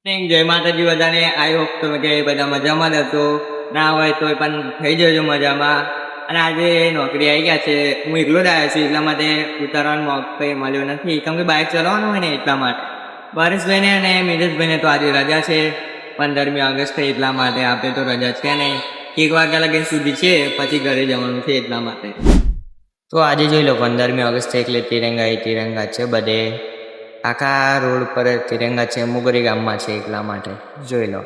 જય માતાજી બધાને. આઈ હોપ તમે કે બધા મજામાં જ હશો. ના હોય તો પણ થઈ જજો મજામાં. અને આજે નોકરી આવી ગયા છે, હું એકલો જ આવ્યો છું, એટલા માટે ઉતારવાનો મોકો કંઈ મળ્યો નથી, કેમ કે બાઇક ચલાવવાનું હોય ને એટલા માટે. પરેશભાઈને અને મિતેશભાઈને તો આજે રજા છે, 15મી ઓગસ્ટ એટલા માટે. આપણે તો રજા છે નહીં, 1 વાગ્યા લગી સુધી છે, પછી ઘરે જવાનું છે એટલા માટે. તો આજે જોઈ લો 15મી ઓગસ્ટ એટલે તિરંગા છે બધે, આખા રોડ પર તિરંગા છે. મુગરી ગામમાં છે એટલા માટે જોઈ લો.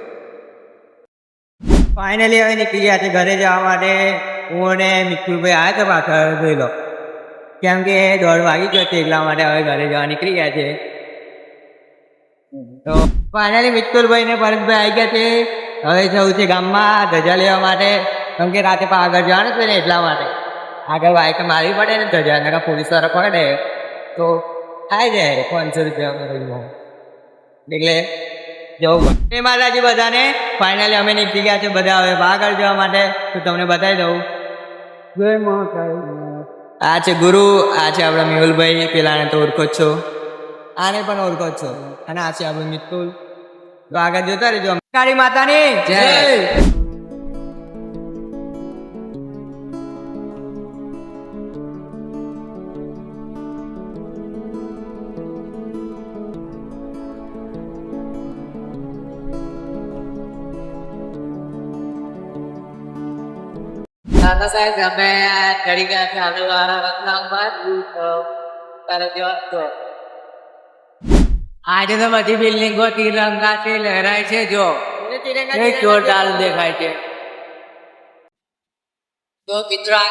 ફાઇનલી હવે નીકળી ગયા છે ઘરે જવા માટે. હું અને મિત્રુભાઈ આવ્યા હતા પાછળ, જોઈ લો, કેમ કે 1:30 વાગી ગયો છે એટલા માટે હવે ઘરે જવા નીકળી ગયા છે. તો ફાઇનલી મિત્રુભાઈ ને પરેશભાઈ આવી ગયા છે. હવે જવું છે ગામમાં ધજા લેવા માટે, કેમ કે રાતે આગળ જવાનું છે ને એટલા માટે. આગળ બાઇક મારવી પડે ને ધજા, નકર પોલીસ વાળા પકડે તો આવી જાય 500 રૂપિયા એટલે જવું પડે. એ માતાજી બધાને. ફાઇનલી અમે નીકળી ગયા છે બધા હવે આગળ જવા માટે. તો તમને બતાવી દઉં. જય માતાજી. આ છે ગુરુ, આ છે આપણા મેહુલભાઈ, પેલાને તો ઓળખો જ છો, આને પણ ઓળખો જ છો, અને આ છે આપણું મિત્તુલ. તો આગળ જોતા રહેજો. કાળી માતાની જય. દાદા સાહેબ અમે ચડી ગયા છે આદિવાળા રત્નામાં તો આજે તો બધી બિલ્ડિંગો તિરંગાથી લહેરાય છે. જો એક જોરદાર દેખાય છે. તો મિત્રો